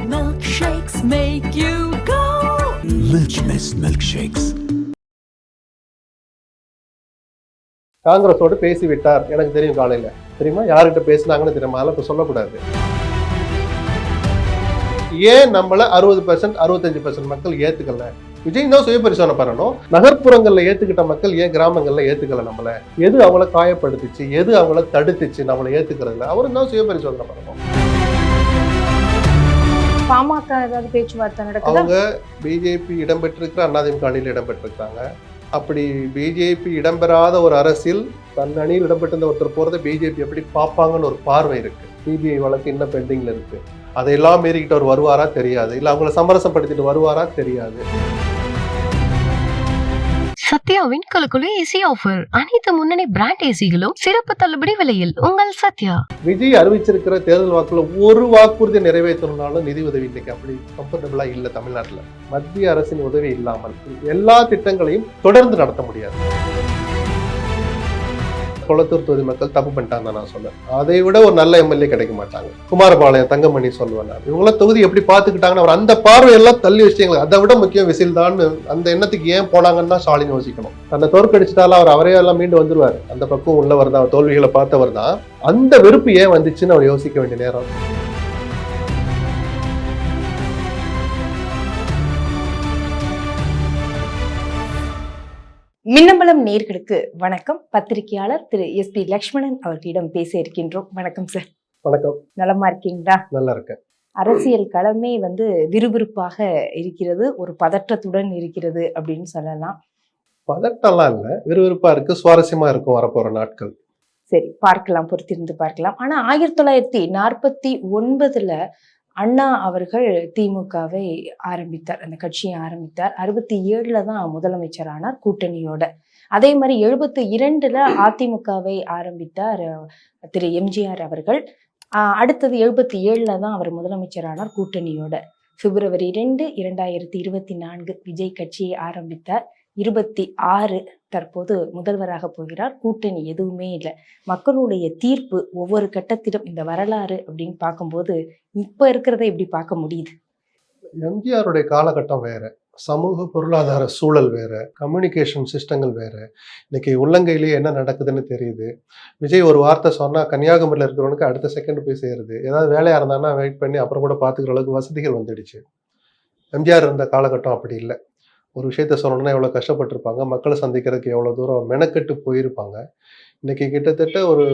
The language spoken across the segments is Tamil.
milkshakes make you go. Milk Mist milkshakes. காங்கிரஸோடு பேசி விட்டார் எனக்கு தெரியும் காலையில தெரியுமா, யார்கிட்ட பேசினாங்கன்னு தெரியுமா, அதெல்லாம் இப்ப சொல்லக்கூடாது. ஏன் நம்மள 60% 65% மக்கள் ஏத்துக்கல? விஜய் தான் சுய பரிசோதனை பண்ணணும். நகர்ப்புறங்கள்ல ஏத்துக்கிட்ட மக்கள் ஏன் கிராமங்கள்ல ஏத்துக்கல? நம்மள எது அவங்கள காயப்படுத்துச்சு, எது அவங்கள தடுத்துச்சு நம்மளை ஏத்துக்கிறதுல? அவரும் தான் சுய பரிசோதனை பண்ணணும். பாமக ஏதாவது பேச்சுவார்த்தை நடக்குது? அவங்க பிஜேபி இடம்பெற்றிருக்கிற அதிமுக அணியில் இடம்பெற்றிருக்காங்க. அப்படி பிஜேபி இடம்பெறாத ஒரு அரசியல் தன் அணியில் இடம்பெற்றிருந்த ஒருத்தர் போறதை பிஜேபி எப்படி பார்ப்பாங்கன்னு ஒரு பார்வை இருக்கு. சிபிஐ வழக்கு இன்னும் பெண்டிங்ல இருக்கு. அதையெல்லாம் மீறிக்கிட்டு அவர் வருவாரா தெரியாது, இல்ல அவங்கள சமரசப்படுத்திட்டு வருவாரா தெரியாது. சத்யாவின் குலுக்குலு ஏசி ஆஃபர். அனைத்து முன்னணி பிராண்ட் ஏசிகளும் சிறப்பு தள்ளுபடி விலையில் உங்கள் சத்யா. விஜய் அறிவிச்சிருக்கிற தேர்தல் வாக்குல ஒரு வாக்குறுதி நிறைவேற்றணும்னாலும் நிதி உதவி இன்னைக்கு அப்படி கம்ஃபர்டபுளா இல்ல. தமிழ்நாட்டுல மத்திய அரசின் உதவி இல்லாமல் எல்லா திட்டங்களையும் தொடர்ந்து நடத்த முடியாது. கொளத்தூர் தொகுதி மக்கள் தப்பு பண்ணிட்டாங்க நான் சொல்றேன். அதை விட ஒரு நல்ல எம்எல்ஏ கிடைக்க மாட்டாங்க. குமாரபாளையம், தங்கமணி சொல்லுவேன் நான். இவங்கள தொகுதி எப்படி பாத்துக்கிட்டாங்கன்னு அவர் அந்த பார்வையெல்லாம் தள்ளி வச்சுங்களேன். அதை விட முக்கியம் விசில் தான். அந்த எண்ணத்துக்கு ஏன் போனாங்கன்னு தான் ஸ்டாலின் யோசிக்கணும். தன்னை தோற்கடிச்சிட்டாலும் அவர் அவரே எல்லாம் மீண்டு வந்துருவார். அந்த பக்கம் உள்ளவர் தான், தோல்விகளை பார்த்தவர் தான். அந்த வெறுப்பு ஏன் வந்துச்சுன்னு அவர் யோசிக்க வேண்டிய நேரம். மின்னம்பலம் நேயர்களுக்கு வணக்கம். பத்திரிகையாளர் திரு எஸ்.பி. லக்ஷ்மணன் அவர்களிடம் பேச இருக்கின்றோம். வணக்கம் சார். வணக்கம். நலமா இருக்கீங்களா? நல்லா இருக்கேன். அரசியல் களமே விறுவிறுப்பாக இருக்கிறது, ஒரு பதற்றத்துடன் இருக்கிறது அப்படின்னு சொல்லலாம். பதட்டம்லாம் இல்லை, விறுவிறுப்பா இருக்கு, சுவாரஸ்யமா இருக்கும் வரப்போற நாட்கள். சரி, பார்க்கலாம், பொறுத்திருந்து பார்க்கலாம். ஆனா 1949 அண்ணா அவர்கள் திமுகவை ஆரம்பித்தார், அந்த கட்சியை ஆரம்பித்தார். 67 தான் முதலமைச்சர் ஆனார் கூட்டணியோட. அதே மாதிரி 72 அதிமுகவை ஆரம்பித்தார் திரு எம்ஜிஆர் அவர்கள். அடுத்தது 77 தான் அவர் முதலமைச்சர் ஆனார் கூட்டணியோட. பிப்ரவரி 2, 2024 விஜய் கட்சியை ஆரம்பித்தார். 26 தற்போது முதல்வராக போகிறார். கூட்டணி எதுவுமே இல்லை. மக்களுடைய தீர்ப்பு ஒவ்வொரு கட்டத்திலும் இந்த வரலாறு அப்படின்னு பார்க்கும்போது இப்ப இருக்கிறத எப்படி பார்க்க முடியுது? எம்ஜிஆருடைய காலகட்டம் வேற, சமூக பொருளாதார சூழல் வேற, கம்யூனிகேஷன் சிஸ்டங்கள் வேற. இன்னைக்கு உள்ளங்கையிலேயே என்ன நடக்குதுன்னு தெரியுது. விஜய் ஒரு வார்த்தை சொன்னா கன்னியாகுமரியில் இருக்கிறவனுக்கு அடுத்த செகண்ட் போய் சேருது. ஏதாவது வேலையா இருந்தானா வெயிட் பண்ணி அப்புறம் கூட பாத்துக்கிற அளவுக்கு வசதிகள் வந்துடுச்சு. எம்ஜிஆர் இருந்த காலகட்டம் அப்படி இல்லை. ஒரு விஷயத்த சொல்லணும்னா எவ்வளோ கஷ்டப்பட்டிருப்பாங்க, மக்களை சந்திக்கிறதுக்கு எவ்வளோ தூரம் மெனக்கெட்டு போயிருப்பாங்க. இன்னைக்கு கிட்டத்தட்ட ஒரு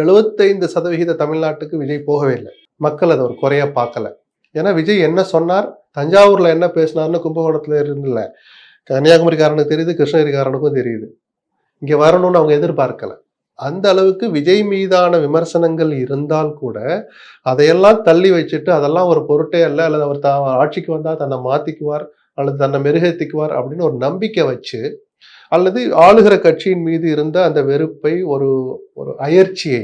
75% தமிழ்நாட்டுக்கு விஜய் போகவே இல்லை. மக்கள் அதை ஒரு குறையா பார்க்கல. ஏன்னா விஜய் என்ன சொன்னார், தஞ்சாவூர்ல என்ன பேசினார்னு கும்பகோணத்துல இருந்துல கன்னியாகுமரிக்காரனுக்கு தெரியுது, கிருஷ்ணகிரிக்காரனுக்கும் தெரியுது. இங்க வரணும்னு அவங்க எதிர்பார்க்கல. அந்த அளவுக்கு விஜய் மீதான விமர்சனங்கள் இருந்தால் கூட அதையெல்லாம் தள்ளி வச்சுட்டு அதெல்லாம் ஒரு பொருட்டே அல்ல, அல்லது அவர் ஆட்சிக்கு வந்தா தன்னை மாத்திக்குவார் அல்லது தன்னை மெருகேற்றிக்குவார் அப்படின்னு ஒரு நம்பிக்கை வச்சு, அல்லது ஆளுகிற கட்சியின் மீது இருந்த அந்த வெறுப்பை, ஒரு ஒரு அயற்சியை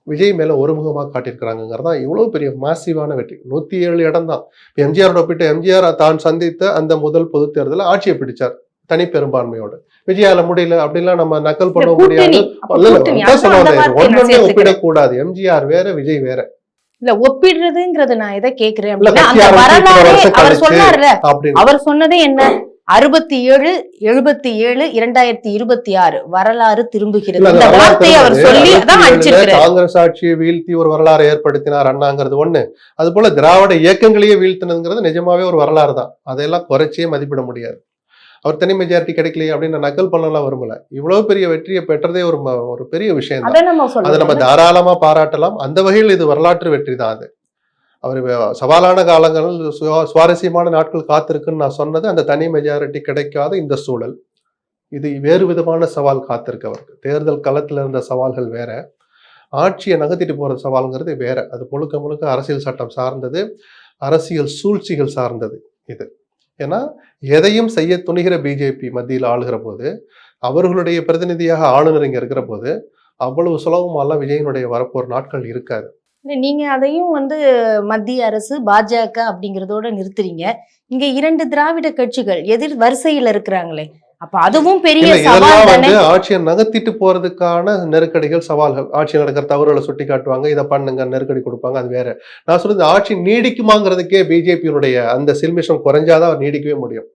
விஜய் மேல ஒருமுகமாக காட்டியிருக்கிறாங்கிறது தான் இவ்வளவு பெரிய மாசிவான வெற்றி. 107 இடம் தான். எம்ஜிஆரோட ஒப்பிட்டு எம்ஜிஆர் தான் சந்தித்த அந்த முதல் பொது தேர்தலில் ஆட்சியை பிடிச்சார் தனி பெரும்பான்மையோடு. விஜயால முடியல அப்படின்லாம் நம்ம நக்கல் பண்ண முடியாது. ஒன்றுமே ஒப்பிடக்கூடாது. எம்ஜிஆர் வேற, விஜய் வேற. இல்ல ஒப்பிடுறதுங்கிறது நான் எதை கேக்குறேன் அப்படின்னா, அந்த வரலாறு அவர் சொன்னார்ல, அவர் சொன்னதே என்ன, 67, 77, 2026 வரலாறு திரும்புகிறது. இந்த வார்த்தையை அவர் சொல்லி தான் அடிச்சிருக்கிறார். காங்கிரஸ் ஆட்சியை வீழ்த்தி ஒரு வரலாறு ஏற்படுத்தினார் அண்ணாங்கிறது ஒண்ணு. அது போல திராவிட இயக்கங்களையே வீழ்த்தினதுங்கிறது நிஜமாவே ஒரு வரலாறு தான். அதையெல்லாம் குறைச்சே மதிப்பிட முடியாது. அவர் தனி மெஜாரிட்டி கிடைக்கலையே அப்படின்னு நக்கல் பண்ணலாம் விரும்பல. இவ்வளவு பெரிய வெற்றியை பெற்றதே ஒரு பெரிய விஷயம் தான். அதை நம்ம தாராளமா பாராட்டலாம். அந்த வகையில் இது வரலாற்று வெற்றி தான். அது அவர் சவாலான காலங்கள், சுவாரஸ்யமான நாட்கள் காத்திருக்குன்னு நான் சொன்னது அந்த தனி மெஜாரிட்டி கிடைக்காத இந்த சூழல். இது வேறு விதமான சவால் காத்திருக்கு அவருக்கு. தேர்தல் களத்துல இருந்த சவால்கள் வேற, ஆட்சியை நகர்த்திட்டு போற சவால்ங்கிறது வேற. அது முழுக்க முழுக்க அரசியல் சட்டம் சார்ந்தது, அரசியல் சூழ்ச்சிகள் சார்ந்தது இது. ஏன்னா எதையும் செய்ய துணிகிற பிஜேபி மத்தியில் ஆளுகிற போது, அவர்களுடைய பிரதிநிதியாக ஆளுநர் இங்க இருக்கிற போது அவ்வளவு சுலபமாலாம் விஜயனுடைய வரப்போற நாட்கள் இருக்காது. நீங்க அதையும் மத்திய அரசு பாஜக அப்படிங்கிறதோட நிறுத்துறீங்க. இங்க 2 திராவிட கட்சிகள் எதிர் வரிசையில இருக்கிறாங்களே, அப்ப அதுவும் பெரிய இல்ல, சவால் இதெல்லாம் தானே. வந்து ஆட்சியை நகர்த்திட்டு போறதுக்கான நெருக்கடிகள், சவால்கள். ஆட்சியில் நடக்கிற தவறுகளை சுட்டி காட்டுவாங்க, இதை பண்ணுங்க, நெருக்கடி கொடுப்பாங்க, அது வேற. நான் சொல்றது ஆட்சி நீடிக்குமாங்கிறதுக்கே பிஜேபியினுடைய அந்த சில்மிஷம் குறைஞ்சாதான் அவர் நீடிக்கவே முடியும்.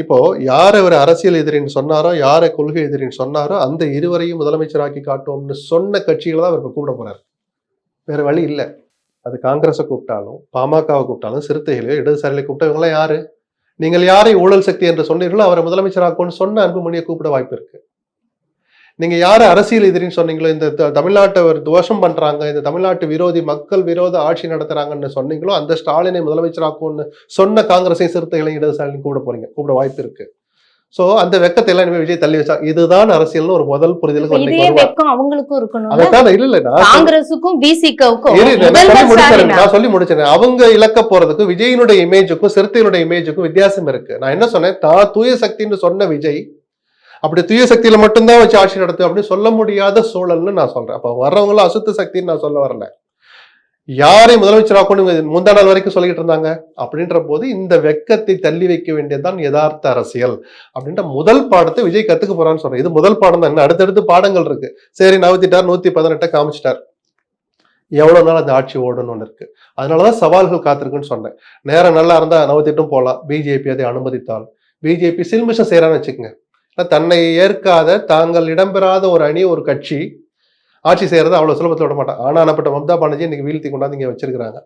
இப்போ யார் அவர் அரசியல் எதிரின்னு சொன்னாரோ, யாரை கொள்கை எதிரின்னு சொன்னாரோ, அந்த இருவரையும் முதலமைச்சராக்கி காட்டுவோம்னு சொன்ன கட்சிகளை தான் அவர் கூப்பிட போறாரு. வேற வழி இல்லை. அது காங்கிரஸை கூப்பிட்டாலும், பாமகவை கூப்பிட்டாலும், சிறுத்தைகளையோ இடதுசாரிகளை கூப்பிட்டா இவங்களாம் யாரு? நீங்கள் யாரை ஊழல் சக்தி என்று சொன்னீர்களோ அவரை முதலமைச்சராக்கும்னு சொன்ன அன்புமணியை கூப்பிட வாய்ப்பு இருக்கு. நீங்க யாரு அரசியல் எதிரின்னு சொன்னீங்களோ, இந்த தமிழ்நாட்டை ஒரு துவசம் பண்றாங்க, இந்த தமிழ்நாட்டு விரோதி, மக்கள் விரோத ஆட்சி நடத்துறாங்கன்னு சொன்னீங்களோ, அந்த ஸ்டாலினை முதலமைச்சராக்கும்னு சொன்ன காங்கிரஸையும் சிறுத்தைகளையும் இடதுசாரிகளையும் கூப்பிட வாய்ப்பு இருக்கு. சோ அந்த வெக்கத்தை எல்லாம் இனிமே விஜய் தள்ளி வச்சா இதுதான் அரசியல்னு ஒரு முதல் புரிதலுக்கு இதே வெக்கம் அவங்களுக்கும் இருக்கணும். அதான் இல்ல காங்கிரஸுக்கும் பிசிகவுக்கும் நான் சொல்லி முடிச்சேன். அவங்க இழக்க போறதுக்கும் விஜயினுடைய இமேஜுக்கும் சிறுத்தையினுடைய இமேஜுக்கும் வித்தியாசம் இருக்கு. நான் என்ன சொன்னேன், தான் தூய சக்தின்னு சொன்ன விஜய் அப்படி தூய சக்தியில மட்டும்தான் வச்சு ஆட்சி நடத்து அப்படின்னு சொல்ல முடியாத சூழல்னு நான் சொல்றேன். அப்ப வர்றவங்களும் அசுத்த சக்தின்னு நான் சொல்ல வரல. யாரை முதலமைச்சராக்கணும் முந்தா நாள் வரைக்கும் சொல்லிட்டு இருந்தாங்க. அப்படின்ற போது இந்த வெக்கத்தை தள்ளி வைக்க வேண்டியதுதான் யதார்த்த அரசியல் அப்படின்ற முதல் பாடத்தை விஜய் கத்துக்க போறான்னு சொல்றேன். இது முதல் பாடம் தான். அடுத்தடுத்து பாடங்கள் இருக்கு. சரி, நவுத்திட்டார், 118 காமிச்சிட்டார். எவ்வளவு நாள் அந்த ஆட்சி ஓடணும்னு இருக்கு. அதனாலதான் சவால்கள் காத்திருக்குன்னு சொன்னேன். நேரம் நல்லா இருந்தா நவுத்திட்டும் போகலாம். பிஜேபி அதை அனுமதித்தால், பிஜேபி சில்மிஷம் செய்யறான்னு வச்சுக்கோங்க. தன்னை ஏற்காத, தாங்கள் இடம்பெறாத ஒரு அணி, ஒரு கட்சி ஆட்சி செய்யறது அவ்வளவு சுலபத்தில் விட மாட்டாங்க. ஆனானப்பட்ட மம்தா பானர்ஜி இன்னைக்கு வீழ்த்தி கொண்டாந்து இங்க வச்சிருக்காங்க.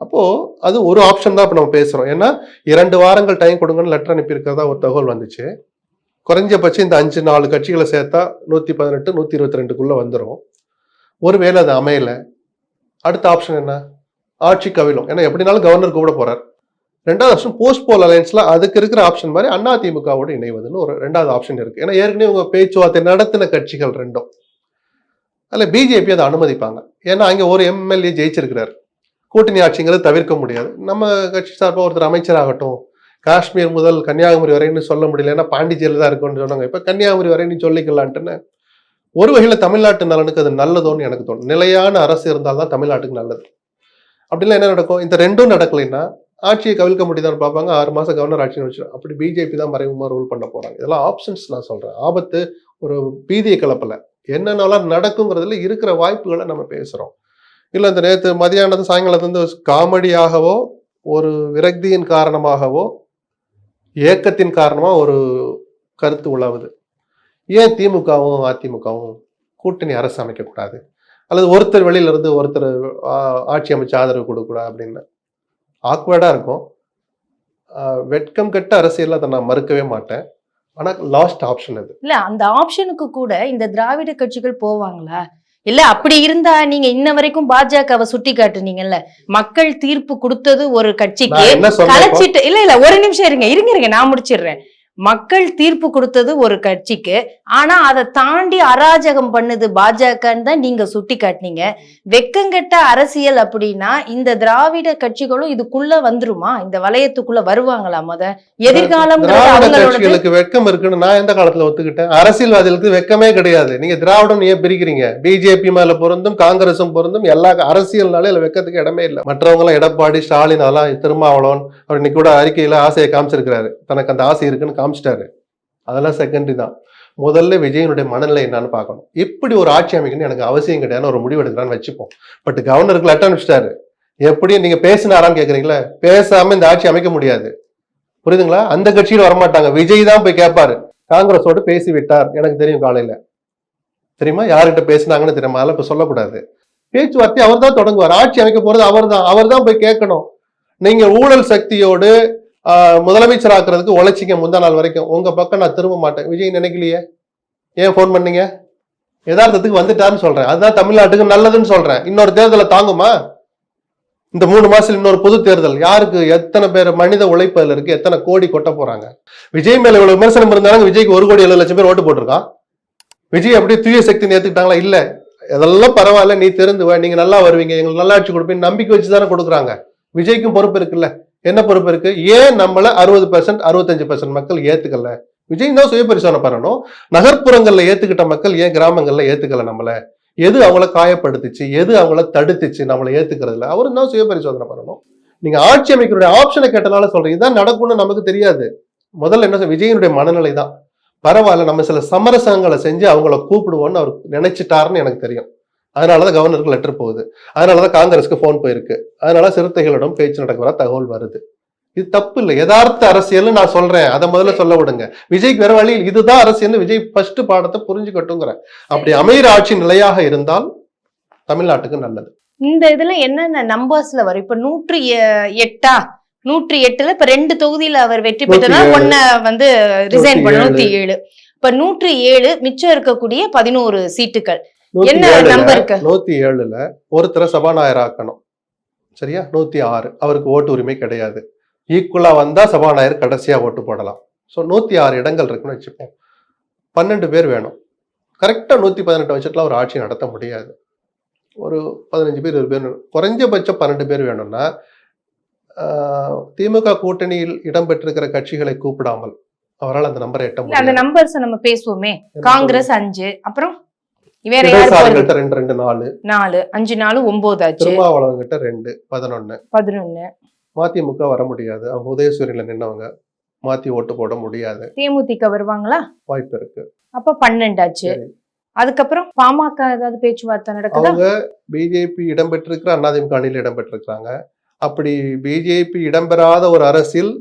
அப்போ அது ஒரு ஆப்ஷன் தான் இப்ப நம்ம பேசுறோம். ஏன்னா 2 வாரங்கள் டைம் கொடுங்கன்னு லெட்டர் அனுப்பி இருக்கிறதா ஒரு தகவல் வந்துச்சு. குறைஞ்சபட்சம் இந்த 5-4 கட்சிகளை சேர்த்தா 118 122க்குள்ள வந்துடும். ஒருவேளை அது அமையல, அடுத்த ஆப்ஷன் என்ன? ஆட்சி கவிழும். ஏன்னா எப்படினாலும் கவர்னர் கூப்பிட போறார். 2வது ஆப்ஷன் போஸ்ட் போல் அலையன்ஸ்ல அதுக்கு இருக்கிற ஆப்ஷன் மாதிரி அதிமுகவோடு இணைவதுன்னு ஒரு 2வது ஆப்ஷன் இருக்கு. ஏன்னா ஏற்கனவே உங்க பேச்சுவார்த்தை நடத்தின கட்சிகள் ரெண்டும். அதுல பிஜேபி அதை அனுமதிப்பாங்க. ஏன்னா அங்க ஒரு எம்எல்ஏ ஜெயிச்சிருக்கிறார். கூட்டணி ஆட்சிங்கிறது தவிர்க்க முடியாது. நம்ம கட்சி சார்பாக ஒருத்தர் அமைச்சராகட்டும், காஷ்மீர் முதல் கன்னியாகுமரி வரைன்னு சொல்ல முடியல, ஏன்னா பாண்டிச்சேரியில் தான் இருக்குன்னு சொன்னாங்க. இப்ப கன்னியாகுமரி வரைன்னு சொல்லிக்கலான்ட்டுன்னு ஒரு வகையில தமிழ்நாட்டு நலனுக்கு அது நல்லதோன்னு எனக்கு தோணும். நிலையான அரசு இருந்தால்தான் தமிழ்நாட்டுக்கு நல்லது. அப்படின்னா என்ன நடக்கும்? இந்த ரெண்டும் நடக்கலைன்னா ஆட்சியை கவிழ்க்க முடியுதான்னு பார்ப்பாங்க. 6 மாசம் கவர்னர் ஆட்சின்னு வச்சு அப்படி பிஜேபி தான் மறைமுகமா ரூல் பண்ண போறாங்க. இதெல்லாம் ஆப்ஷன்ஸ். நான் சொல்றேன், ஆபத்து ஒரு பீதியை கலப்பல. என்னென்னலாம் நடக்குங்கிறதுல இருக்கிற வாய்ப்புகளை நம்ம பேசுறோம். இல்ல இந்த நேற்று மதியானது சாயங்காலத்து காமெடியாகவோ, ஒரு விரக்தியின் காரணமாகவோ, ஏக்கத்தின் காரணமா ஒரு கருத்து உழவுது. ஏன் திமுகவும் அதிமுகவும் கூட்டணி அரசு அமைக்கக்கூடாது, அல்லது ஒருத்தர் வெளியில இருந்து ஒருத்தர் ஆட்சி அமைச்சு ஆதரவு கொடுக்கூடாது அப்படின்னு ஆக்வர்டா இருக்கும். வெட்கம் கெட்ட அரசியல் அதை நான் மறுக்கவே மாட்டேன். ஆனா லாஸ்ட் ஆப்ஷன் அது இல்ல. அந்த ஆப்ஷனுக்கு கூட இந்த திராவிட கட்சிகள் போவாங்களா? இல்ல அப்படி இருந்தா நீங்க இன்ன வரைக்கும் பாஜகவை சுட்டி காட்டுனீங்கல்ல, மக்கள் தீர்ப்பு கொடுத்தது ஒரு கட்சிக்கு கலைச்சிட்டு. இல்ல ஒரு நிமிஷம் இருங்க நான் முடிச்சிடுறேன். மக்கள் தீர்ப்பு கொடுத்தது ஒரு கட்சிக்கு, ஆனா அதை தாண்டி அராஜகம் பண்ணுது பாஜகன்னு தான் நீங்க சுட்டி காட்டினீங்க. வெக்கங்கெட்ட அரசியல் அப்படின்னா இந்த திராவிட கட்சிகளும் இதுக்குள்ள வந்துருமா? இந்த வலயத்துக்குள்ள வருவாங்களா? எதிர்காலம் கட்சிகளுக்கு வெக்கம் இருக்குன்னு நான் எந்த காலத்துல ஒத்துக்கிட்டேன்? அரசியல்வாதிகளுக்கு வெக்கமே கிடையாது. நீங்க திராவிடம் ஏன் பிரிக்கிறீங்க? பிஜேபி மேல பொருந்தும், காங்கிரசும் பொருந்தும். எல்லா அரசியல்னாலே இல்ல வெக்கத்துக்கு இடமே இல்லை. மற்றவங்க எல்லாம் எடப்பாடி, ஸ்டாலின், அதெல்லாம் திருமாவளவன் அவர் இன்னைக்கு கூட அறிக்கையில ஆசையை காமிச்சிருக்கிறாரு. தனக்கு அந்த ஆசை இருக்குன்னு காமிச்சிட்டாரு. அதெல்லாம் செகண்டரி தான். முதல்ல விஜயனுடைய மனநிலை என்னன்னு பார்க்கணும். இப்படி ஒரு ஆட்சி அமைக்கணும்னு எனக்கு அவசியம் கிடையாது, ஒரு முடிவு எடுக்கிறான்னு வச்சுப்போம். பட் கவர்னருக்கு லெட்டர் அனுப்பிச்சிட்டாரு. எப்படியும் நீங்க பேசினாரான்னு கேக்குறீங்களா? பேசாம இந்த ஆட்சி அமைக்க முடியாது. புரியுதுங்களா? அந்த கட்சியில் வரமாட்டாங்க. விஜய் தான் போய் கேட்பாரு. காங்கிரஸோடு பேசி விட்டார், எனக்கு தெரியும். காலையில தெரியுமா யார்கிட்ட பேசினாங்கன்னு தெரியுமா? அதெல்லாம் இப்ப சொல்லக்கூடாது. பேச்சுவார்த்தை அவர் தான் தொடங்குவார். ஆட்சி அமைக்க போறது அவர் தான் போய் கேட்கணும். நீங்க ஊழல் சக்தியோடு முதலமைச்சர் ஆக்குறதுக்கு உழைச்சிங்க முந்தா நாள் வரைக்கும். உங்க பக்கம் நான் திரும்ப மாட்டேன். விஜய் நினைக்கலையே, ஏன் போன் பண்ணீங்க? யதார்த்தத்துக்கு வந்துட்டாருன்னு சொல்றேன். அதுதான் தமிழ்நாட்டுக்கு நல்லதுன்னு சொல்றேன். இன்னொரு தேர்தலை தாங்குமா? இந்த 3 மாசத்துல இன்னொரு பொது தேர்தல். யாருக்கு எத்தனை பேர் மனித உழைப்பு அதுல இருக்கு? எத்தனை கோடி கொட்ட போறாங்க? விஜய் மேல இவ்வளவு விமர்சனம் இருந்தாலும் விஜய்க்கு 1,70,00,000 பேர் ஓட்டு போட்டிருக்கான். விஜய் அப்படியே தூய சக்தி ஏத்துக்கிட்டாங்களா? இல்ல. இதெல்லாம் பரவாயில்ல, நீ தெரிந்து நீங்க நல்லா வருவீங்க, எங்களுக்கு நல்லா ஆட்சி கொடுப்பீங்க, நம்பிக்கை வச்சுதானே கொடுக்குறாங்க. விஜய்க்கும் பொறுப்பு இருக்குல்ல. என்ன பொறுப்பு இருக்கு? ஏன் நம்மள 60% 65% மக்கள் ஏத்துக்கல? விஜய் தான் சுய பரிசோதனை பண்ணணும். நகர்ப்புறங்கள்ல ஏத்துக்கிட்ட மக்கள் ஏன் கிராமங்கள்ல ஏத்துக்கல? நம்மள எது அவங்கள காயப்படுத்துச்சு, எது அவங்கள தடுத்துச்சு நம்மளை ஏத்துக்கிறதுல? அவரும் தான் சுய பரிசோதனை பண்ணணும். நீங்க ஆட்சி அமைக்கிற ஆப்ஷனை கேட்டனால சொல்றீங்க. இதான் நடக்கும்னு நமக்கு தெரியாது. முதல்ல என்ன, விஜயனுடைய மனநிலை தான். பரவாயில்ல நம்ம சில சமரசங்களை செஞ்சு அவங்கள கூப்பிடுவோம்னு அவர் நினைச்சிட்டாருன்னு எனக்கு தெரியும். அதனாலதான் கவர்னருக்கு லெட்டர் போகுது, அதனாலதான் காங்கிரஸ்க்கு போன் போயிருக்கு, அதனால சிறுத்தைகளிடம் பேச்சு நடக்கிற தகவல் வருது. இது தப்பு இல்லை, யதார்த்த அரசியல் நான் சொல்றேன். அதை முதல்ல சொல்ல விடுங்க. விஜய்க்கு வேற வழியில் இதுதான் அரசியல். விஜய் ஃபர்ஸ்ட் பாடத்தை புரிஞ்சுக்கட்டுங்கிறேன். அப்படி அமைகிற ஆட்சி நிலையாக இருந்தால் தமிழ்நாட்டுக்கு நல்லது. இந்த இதுல என்னென்ன நம்பர்ஸ்ல வரும்? இப்ப 108 108ல இப்ப 2 தொகுதியில அவர் வெற்றி பெற்றதால் ஒன்ன வந்து ரிசைன் பண்ண 107. இப்ப 107 மிச்சம் இருக்கக்கூடிய 11 சீட்டுகள் என்ன நம்பருக்கு? 107ல ஒருத்தரை சபாநாயகர் ஆக்கணும், சரியா? 106 அவருக்கு ஓட்டு உரிமை கிடையாது. ஈக்குவலா வந்தா சபாநாயகர் கடைசியா ஓட்டு போடலாம். ஸோ 106 இடங்கள் இருக்குன்னு வச்சுப்போம். 12 பேர் வேணும். கரெக்டா 118 வச்சுட்டுலாம் ஒரு ஆட்சி நடத்த முடியாது. ஒரு 15 பேர் 20 பேர், குறைஞ்சபட்சம் 12 பேர் வேணும்னா திமுக கூட்டணியில் இடம்பெற்றிருக்கிற கட்சிகளை கூப்பிடாமல் அவரால் அந்த நம்பரை எட்ட முடியும். அந்த நம்பர்ஸ் நம்ம பேசுவோமே. காங்கிரஸ் 5, அப்புறம் வேற இடதுசாரிகள்ட்ட 2 4 4 5 4 9 ஆச்சு. திருமாவளவன் கிட்ட 2 11 11. மதிமுக வர முடியாது, அவங்க உதயசூரியன்ல நின்னவங்க, மாத்தி ஓட்டு போட முடியாது. தேமுதிக வருவாங்களா? வாய்ப்பு இருக்கு. அப்ப 12 ஆச்சு. அதுக்கப்புறம் பாமக ஏதாவது பேச்சுவார்த்தை நடக்குதா? அவங்க பிஜேபி இடம்பெற்றிருக்கிற அதிமுக அணியில் இடம்பெற்றிருக்கிறாங்க. அப்படி பிஜேபி இடம்பெறாத ஒரு அரசியல்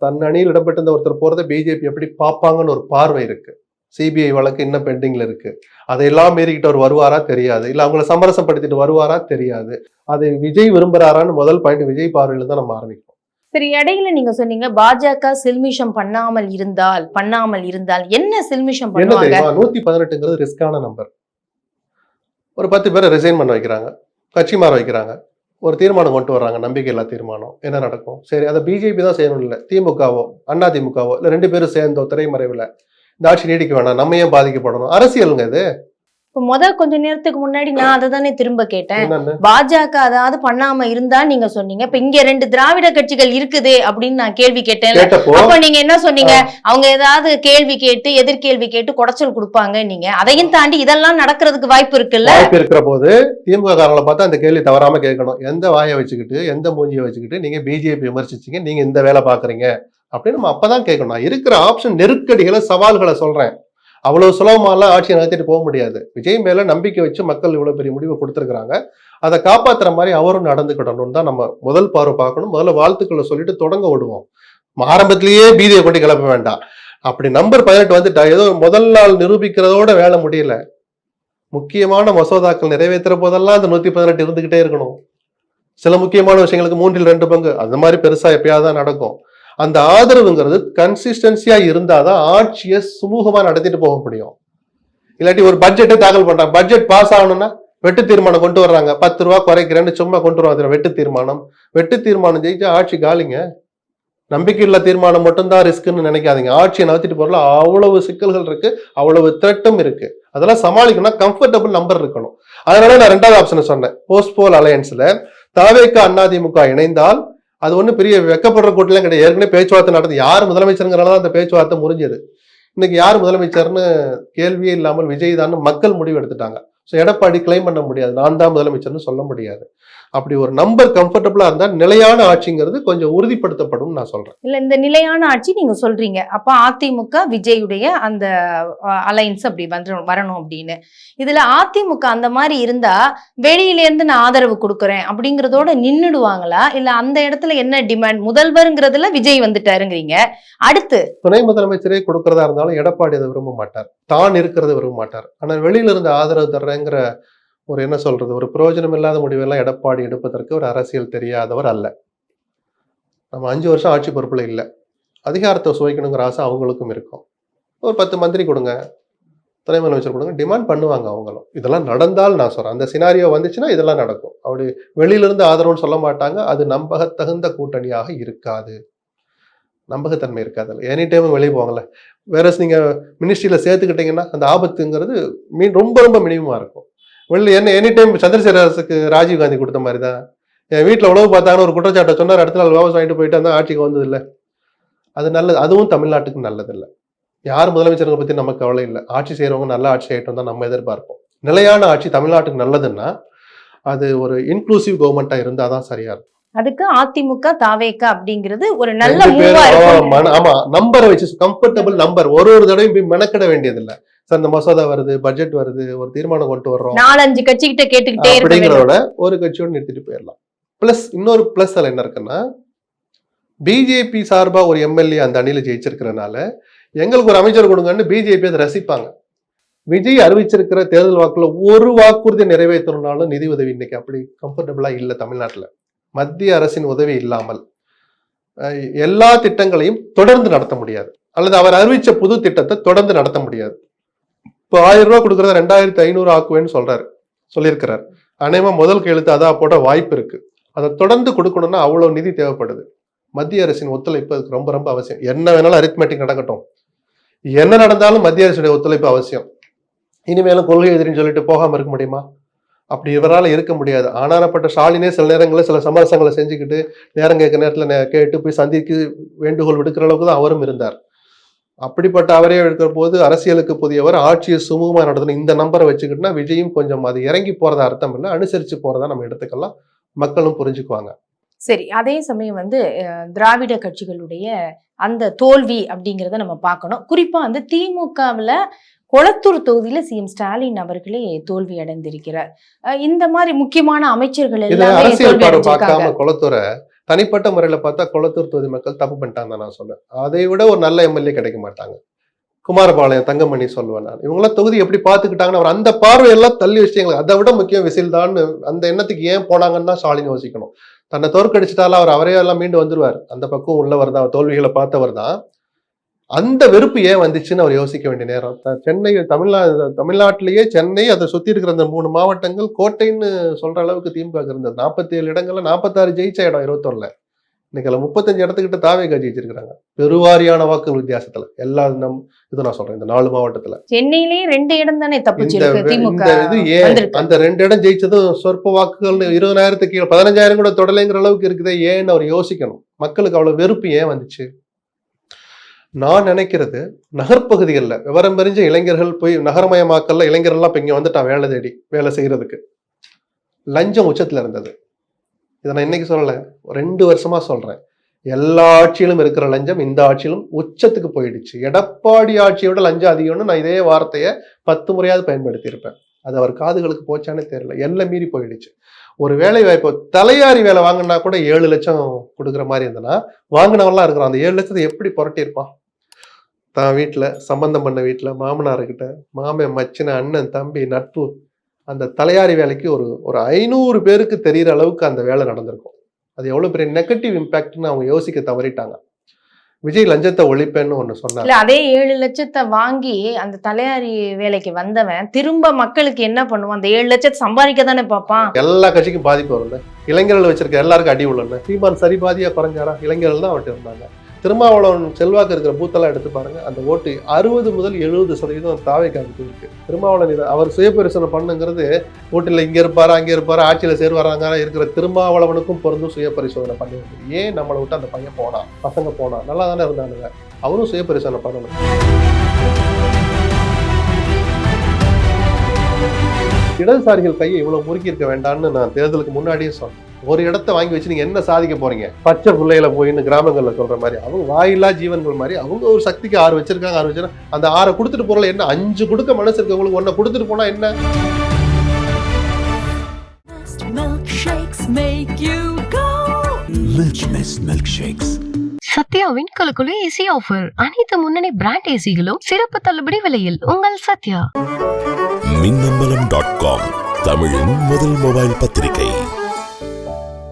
தன் அணியில் இடம்பெற்றிருந்த ஒருத்தர் போறதை பிஜேபி எப்படி பார்ப்பாங்கன்னு ஒரு பார்வை இருக்கு. சிபிஐ வழக்கு இன்னும் பெண்டிங்ல இருக்கு. அதையெல்லாம் மீறிக்கிட்டு அவர் வருவாரா தெரியாது, இல்ல அவங்கள சமரசப்படுத்திட்டு வருவாரா தெரியாது. அதை விஜய் விரும்புறாரான்னு முதல் பாயிண்ட் விஜய் பார்வையில தான் நம்ம ஆரம்பிக்கும். சரி, இடையில நீங்க சொன்னீங்க பாஜக சில்மிஷம் பண்ணாமல் இருந்தால் என்ன சில்மிஷம் என்ன பண்ணுவாங்க? தெரியுமா? 118ங்கிறது ரிஸ்கான நம்பர். ஒரு 10 பேரை ரிசைன் பண்ண வைக்கிறாங்க, கட்சி மாற வைக்கிறாங்க, ஒரு தீர்மானம் கொண்டு வர்றாங்க, நம்பிக்கையில்லா தீர்மானம். என்ன நடக்கும்? சரி, அதை பிஜேபி தான் செய்யணும், இல்லை திமுகவோ அதிமுகவோ இல்லை 2 பேரும் சேர்ந்தோ திரைமறைவுல இந்த ஆட்சி நீடிக்க வேணாம், நம்ம ஏன் பாதிக்கப்படணும்? அரசியலுங்க இது. இப்ப கொஞ்ச நேரத்துக்கு முன்னாடி நான் அதை தானே திரும்ப கேட்டேன். பாஜக அதாவது பண்ணாம இருந்தா நீங்க சொன்னீங்க. இப்ப இங்க 2 திராவிட கட்சிகள் இருக்குது அப்படின்னு நான் கேள்வி கேட்டேன். அப்ப நீங்க என்ன சொன்னீங்க? அவங்க ஏதாவது கேள்வி கேட்டு எதிர்கேள்வி கேட்டு குடைச்சல் கொடுப்பாங்க. நீங்க அதையும் தாண்டி இதெல்லாம் நடக்கிறதுக்கு வாய்ப்பு இருக்குல்ல? வாய்ப்பு இருக்கிற போது திமுக காரங்களை பார்த்தா அந்த கேள்வி தவறாம கேட்கணும். எந்த வாயை வச்சுக்கிட்டு எந்த மூஞ்சியை வச்சுக்கிட்டு நீங்க பிஜேபி விமர்சிச்சீங்க, நீங்க இந்த வேலை பாக்குறீங்க அப்படின்னு நம்ம அப்பதான் கேட்கணும். நான் இருக்கிற ஆப்ஷன் நெருக்கடிகளை சவால்களை சொல்றேன். அவ்வளவு சுலபமாலாம் ஆட்சியை நடத்திட்டு போக முடியாது. விஜய் மேல நம்பிக்கை வச்சு மக்கள் இவ்வளவு பெரிய முடிவை கொடுத்துருக்காங்க, அதை காப்பாத்துற மாதிரி அவரும் நடந்துக்கிடணும்னு தான் நம்ம முதல் பார்வை பார்க்கணும். முதல்ல வாழ்த்துக்களை சொல்லிட்டு தொடங்க விடுவோம். ஆரம்பத்திலேயே பீதியை கொண்டு கிளப்ப வேண்டாம். அப்படி நம்பர் 18 வந்துட்டா ஏதோ முதல் நாள் நிரூபிக்கிறதோட வேலை முடியல. முக்கியமான மசோதாக்கள் நிறைவேற்றுற போதெல்லாம் அந்த 118 இருந்துகிட்டே இருக்கணும். சில முக்கியமான விஷயங்களுக்கு 3 2 பங்கு அந்த மாதிரி பெருசா எப்பயாவது தான் நடக்கும். அந்த ஆதரவுங்கிறது கன்சிஸ்டன்சியா இருந்தாதான் ஆட்சியை சுமூகமா நடத்திட்டு போக முடியும். இல்லாட்டி ஒரு பட்ஜெட்டை தாக்கல் பண்றாங்க, பட்ஜெட் பாஸ் ஆகணும்னா வெட்டு தீர்மானம் கொண்டு வர்றாங்க, 10 ரூபா குறைக்கிறேன்னு சும்மா கொண்டு வருவாங்க. வெட்டு தீர்மானம் ஜெயிச்சா ஆட்சி காலிங்க. நம்பிக்கையில்லா தீர்மானம் மட்டும்தான் ரிஸ்க்குன்னு நினைக்காதீங்க. ஆட்சியை நடத்திட்டு போறதுல அவ்வளவு சிக்கல்கள் இருக்கு, அவ்வளவு த்ரெட்டும் இருக்கு. அதெல்லாம் சமாளிக்கணும்னா கம்ஃபர்டபுள் நம்பர் இருக்கணும். அதனால நான் 2வது ஆப்ஷன் சொன்னேன். போஸ்ட்போல் அலையன்ஸ்ல தவேக அதிமுக இணைந்தால் அது ஒன்றும் பெரிய வெக்கப்படுற கூட்டலாம் கிடையாது. ஏற்கனவே பேச்சுவார்த்தை நடந்து யார் முதலமைச்சருங்கிறனால அந்த பேச்சுவார்த்தை முடிஞ்சது. இன்னைக்கு யார் முதலமைச்சர்னு கேள்வியே இல்லாமல் விஜய் தான் மக்கள் முடிவு எடுத்துட்டாங்க. ஸோ எடப்பாடி கிளைம் பண்ண முடியாது, நான் தான் முதலமைச்சர்னு சொல்ல முடியாது. அப்படி ஒரு நம்பர் கம்ஃபர்டபுளா இருந்தா நிலையான ஆட்சிங்கிறது கொஞ்சம் உறுதிப்படுத்தப்படும் நான் சொல்றேன். இல்ல, இந்த நிலையான ஆட்சி நீங்க சொல்றீங்க. அப்ப அதிமுக விஜயுடைய அந்த அலைன்ஸ் அப்படி வரணும் அப்படின்னு. இதுல அதிமுக அந்த மாதிரி இருந்தா வெளியில இருந்து நான் ஆதரவு கொடுக்குறேன் அப்படிங்கறதோட நின்னுடுவாங்களா? இல்ல அந்த இடத்துல என்ன டிமாண்ட்? முதல்வருங்கிறதுல விஜய் வந்துட்டாருங்கிறீங்க, அடுத்து துணை முதலமைச்சரே கொடுக்கறதா இருந்தாலும் எடப்பாடி அதை விரும்ப மாட்டார், தான் இருக்கிறத விரும்ப மாட்டார். ஆனா வெளியில இருந்து ஆதரவு தர்றேங்கிற ஒரு என்ன சொல்றது, ஒரு பிரயோஜனம் இல்லாத முடிவெல்லாம் எடப்பாடி எடுப்பதற்கு ஒரு அரசியல் தெரியாதவர் அல்ல. நம்ம 5 வருஷம் ஆட்சி பொறுப்புல இல்லை, அதிகாரத்தை சுவைக்கணுங்கிற ஆசை அவங்களுக்கும் இருக்கும். ஒரு 10 மந்திரி கொடுங்க, துணை முதலமைச்சர் கொடுங்க, டிமாண்ட் பண்ணுவாங்க அவங்களும். இதெல்லாம் நடந்தால் நான் சொல்றேன், அந்த சினாரியோ வந்துச்சுன்னா இதெல்லாம் நடக்கும். அப்படி வெளியில இருந்து ஆதரவுன்னு சொல்ல மாட்டாங்க. அது நம்பகத்தகுந்த கூட்டணியாக இருக்காது, நம்பகத்தன்மை இருக்காது. எனி டைம் வெளியே போவாங்கல்ல. வேற நீங்க மினிஸ்ட்ரியில சேர்த்துக்கிட்டீங்கன்னா அந்த ஆபத்துங்கிறது ரொம்ப ரொம்ப மினிமமா இருக்கும். வெளில என்ன எனி டைம் சந்திரசேகர அரசுக்கு ராஜீவ் காந்தி கொடுத்த மாதிரி தான். என் வீட்டில் உழவு பார்த்தாங்கன்னு ஒரு குற்றச்சாட்டை சொன்னார், அடுத்த நாள் விவசாயம் வாங்கிட்டு போயிட்டு அந்த ஆட்சிக்கு வந்தது இல்லை. அது நல்லது, அதுவும் தமிழ்நாட்டுக்கு நல்லது இல்லை. யார் முதலமைச்சர்களை பத்தி நமக்கு கவலை இல்லை. ஆட்சி செய்யறவங்க நல்ல ஆட்சி ஆகிட்டு தான் நம்ம எதிர்பார்ப்போம். நிலையான ஆட்சி தமிழ்நாட்டுக்கு நல்லதுன்னா அது ஒரு இன்க்ளூசிவ் கவர்மெண்டா இருந்தாதான் சரியா இருக்கும். அதுக்கு அதிமுக தாவேக அப்படிங்கிறது ஒரு நல்ல ரெண்டு மூவா பேரும் இருக்கும். ஆமா நம்பரை வச்சு கம்ஃபர்டபுள் நம்பர் ஒரு தடவையும் போய் மெனக்கிட வேண்டியது இல்ல. சார் இந்த மசோதா வருது, பட்ஜெட் வருது, ஒரு தீர்மானம் கொண்டு வர்றோம் 4-5 கட்சிகிட்ட கேட்டுக்கிட்டே இருக்க அப்படிங்கிறதோட ஒரு கட்சியோட நிறுத்திட்டு போயிடலாம். பிளஸ் இன்னொரு பிளஸ் அதுல என்ன இருக்குன்னா, பிஜேபி சார்பா ஒரு எம்எல்ஏ அந்த அணியில ஜெயிச்சிருக்கிறதுனால எங்களுக்கு ஒரு அமைச்சர் கொடுங்கன்னு பிஜேபி அதை ரசிப்பாங்க. விஜய் அறிவிச்சிருக்கிற தேர்தல் வாக்குல ஒரு வாக்குறுதி நிறைவேற்றணும்னாலும் நிதி உதவி இன்னைக்கு அப்படி கம்ஃபர்டபுளா இல்ல தமிழ்நாட்டுல. மத்திய அரசின் உதவி இல்லாமல் எல்லா திட்டங்களையும் தொடர்ந்து நடத்த முடியாது, அல்லது அவர் அறிவிச்ச புது திட்டத்தை தொடர்ந்து நடத்த முடியாது. இப்போ 1000 ரூபாய் கொடுக்கறத 2500 ஆக்குவேன்னு சொல்லியிருக்கிறார். அநேகமா முதல் கையெழுத்து அதான் போட வாய்ப்பு இருக்கு. அதை தொடர்ந்து கொடுக்கணும்னா அவ்வளவு நிதி தேவைப்படுது. மத்திய அரசின் ஒத்துழைப்பு அதுக்கு ரொம்ப ரொம்ப அவசியம். என்ன வேணாலும் அரித்மெட்டிக் நடக்கட்டும், என்ன நடந்தாலும் மத்திய அரசுடைய ஒத்துழைப்பு அவசியம். இனிமேலும் கொள்கை எதிரின்னு சொல்லிட்டு போகாம இருக்க முடியுமா? அப்படி இவரால் இருக்க முடியாது. ஆனானப்பட்ட ஸ்டாலினே சில நேரங்களில் சில சமரசங்களை செஞ்சுக்கிட்டு நேரம் கேட்க நேரத்தில் கேட்டு போய் சந்திக்கு வேண்டுகோள் விடுக்கிற அளவுக்கு தான் அவரும் இருந்தார். அப்படிப்பட்ட அவரே இருக்கிற போது அரசியலுக்கு புதியவர், ஆட்சியை சுமூகமாக நடத்தணும் இந்த நம்பரை வச்சுக்கிட்டுனா விஜயும் கொஞ்சம் அது இறங்கி போறதா அர்த்தம் இல்லை, அனுசரிச்சு போறதா நம்ம எடுத்துக்கலாம், மக்களும் புரிஞ்சுக்குவாங்க. சரி, அதே சமயம் திராவிட கட்சிகளுடைய அந்த தோல்வி அப்படிங்கிறத நம்ம பார்க்கணும். குறிப்பா திமுகவுல கொளத்தூர் தொகுதியில சிஎம் ஸ்டாலின் அவர்களே தோல்வி அடைந்திருக்கிறார். இந்த மாதிரி முக்கியமான அமைச்சர்கள் எல்லாமே அரசியல் பார்க்காம கொளத்தூரை தனிப்பட்ட முறையில பார்த்தா கொளத்தூர் தொகுதி மக்கள் தப்பு பண்ணிட்டாங்க நான் சொல்றேன். அதை விட ஒரு நல்ல எம்எல்ஏ கிடைக்க மாட்டாங்க. குமாரபாளையம், தங்கமணி சொல்லுவேன் நான். இவங்களாம் தொகுதி எப்படி பார்த்துக்கிட்டாங்கன்னு அவர் அந்த பார்வையெல்லாம் தள்ளி வச்சுட்டாங்க. அதை விட முக்கியம் விசில் தான். அந்த எண்ணத்துக்கு ஏன் போனாங்கன்னு தான் ஸ்டாலின் யோசிக்கணும். தன்னை தோற்கடிச்சிட்டாலும் அவர் அவரே எல்லாம் மீண்டு வந்துருவார். அந்த பக்கம் உள்ளவர் தான், தோல்விகளை பார்த்தவர் தான். அந்த வெறுப்பு ஏன் வந்துச்சுன்னு அவர் யோசிக்க வேண்டிய நேரம். சென்னை தமிழ்நாட்டிலேயே சென்னை அதை சுத்தி இருக்கிற அந்த 3 மாவட்டங்கள் கோட்டைன்னு சொல்ற அளவுக்கு திமுக இருந்தது. 47 இடங்கள்ல 46 ஜெயிச்ச இடம் 21ல. இன்னைக்கு 35 இடத்துக்கிட்ட தாவேகா ஜெயிச்சிருக்கிறாங்க பெருவாரியான வாக்கு வித்தியாசத்துல. எல்லா இது நான் சொல்றேன், இந்த 4 மாவட்டத்துல சென்னையிலேயே 2 இடம் தானே தப்பிச்சிருக்கு திமுக. இது ஏன் அந்த 2 இடம் ஜெயிச்சதும் சொற்ப வாக்குகள் 20,000 கீழே 15,000 கூட தொடலைங்கிற அளவுக்கு இருக்குதே, ஏன்னு அவர் யோசிக்கணும். மக்களுக்கு அவ்வளவு வெறுப்பு ஏன் வந்துச்சு? நான் நினைக்கிறது நகர்ப்பகுதிகளில் விவரம் தெரிஞ்ச இளைஞர்கள் போய் நகரமயமாக்கல்ல இளைஞர்கள்லாம் இப்ப இங்க வந்துட்டான் வேலை தேடி வேலை செய்யறதுக்கு. லஞ்சம் உச்சத்துல இருந்தது. இதை நான் இன்னைக்கு சொல்லல, 2 வருஷமா சொல்றேன். எல்லா ஆட்சியிலும் இருக்கிற லஞ்சம் இந்த ஆட்சியிலும் உச்சத்துக்கு போயிடுச்சு. எடப்பாடி ஆட்சியோட லஞ்சம் அதிகம்னு நான் இதே வார்த்தையை 10 முறையாவது பயன்படுத்தி இருப்பேன். அது அவர் காதுகளுக்கு போச்சானே தெரியல. எல்லாம் மீறி போயிடுச்சு. ஒரு வேலை வாய்ப்பு தலையாரி வேலை வாங்கினா கூட 7 லட்சம் கொடுக்குற மாதிரி இருந்ததுன்னா வாங்கினவெல்லாம் இருக்கிறான். அந்த 7 லட்சத்தை எப்படி புரட்டியிருப்பான்? தான் வீட்டுல சம்பந்தம் பண்ண வீட்டுல மாமனார்கிட்ட மாமன், மச்சின, அண்ணன், தம்பி, நட்பு, அந்த தலையாரி வேலைக்கு ஒரு 500 பேருக்கு தெரிகிற அளவுக்கு அந்த வேலை நடந்திருக்கும். அது எவ்வளவு பெரிய நெகட்டிவ் இம்பாக்ட்னு அவங்க யோசிக்க தவறிட்டாங்க. விஜய் லஞ்சத்தை ஒழிப்பேன்னு ஒண்ணு சொன்னாங்க. அதே 7 லட்சத்தை வாங்கி அந்த தலையாரி வேலைக்கு வந்தவன் திரும்ப மக்களுக்கு என்ன பண்ணுவான்? அந்த 7 லட்சத்தை சம்பாதிக்க தானே பார்ப்பான். எல்லா கட்சிக்கும் பாதிப்பு வரும்ல. இளைஞர்கள் வச்சிருக்க எல்லாருக்கும் அடி உள்ளன. சீமான் சரி பாதியா குறைஞ்சாரா? இளைஞர்கள் தான் அவர்கிட்ட இருந்தாங்க. திருமாவளவன் செல்வாக்கு இருக்கிற பூத்தெல்லாம் எடுத்து பாருங்க. அந்த ஓட்டு 60 முதல் 70% தாவேக்காவுக்கு இருக்கு. திருமாவளவன் அவர் சுயபரிசோதனை பண்ணுங்கிறது ஓட்டுல இங்க இருப்பாரு அங்க இருப்பாரு ஆட்சியில சேர்வாராங்க இருக்கிற திருமாவளவனுக்கும் பொருந்தும் சுயபரிசோதனை பண்ணி. ஏன் நம்மளை விட்டு அந்த பையன் போனா, பசங்க போனா நல்லா தானே இருந்தானுங்க, அவரும் சுயபரிசோதனை பண்ணணும். இடதுசாரிகள் கையை இவ்வளவு முறுக்கி இருக்க வேண்டாம்னு நான் தேர்தலுக்கு முன்னாடியே சொன்னேன். ஒரு இடத்த வாங்கி வச்சு நீங்க என்ன சாதிக்க போறீங்க? பச்சை பிள்ளையில போயின்னு கிராமங்கள்ல சொல்ற மாதிரி அவங்க வாயில்லா ஜீவன்கள் மாதிரி அவங்க ஒரு சக்திக்கு 6 வச்சிருக்காங்க. அந்த 6 கொடுத்துட்டு போறல என்ன 5 கொடுக்க மனசு இருக்கவங்களுக்கு 1 கொடுத்துட்டு போனா என்ன? Milkshakes make you go. Milkmas milkshakes. சத்யாவின் குலுக்குலு ஏசி ஆஃபர். அனைத்து முன்னணி பிராண்ட் ஏசிகளும் சிறப்பு தள்ளுபடி விலையில் உங்கள் சத்யா. மின்னம்பலம்.com தமிழின் முதல் மொபைல் பத்திரிகை.